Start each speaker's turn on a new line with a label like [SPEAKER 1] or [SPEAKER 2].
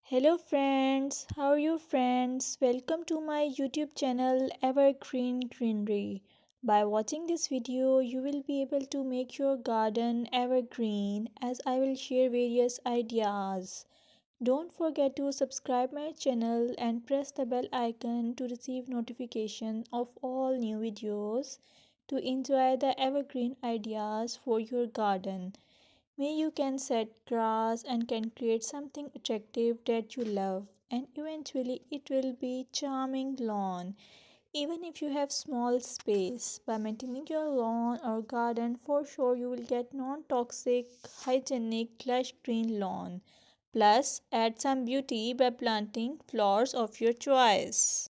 [SPEAKER 1] Hello friends, how are you friends? Welcome to my YouTube channel Evergreen Greenery. By watching this video, you will be able to make your garden evergreen as I will share various ideas. Don't forget to subscribe my channel and press the bell icon to receive notification of all new videos to enjoy the evergreen ideas for your garden. May you can set grass and can create something attractive that you love and eventually it will be charming lawn. Even if you have small space, by maintaining your lawn or garden for sure you will get non-toxic, hygienic, lush green lawn. Plus add some beauty by planting flowers of your choice.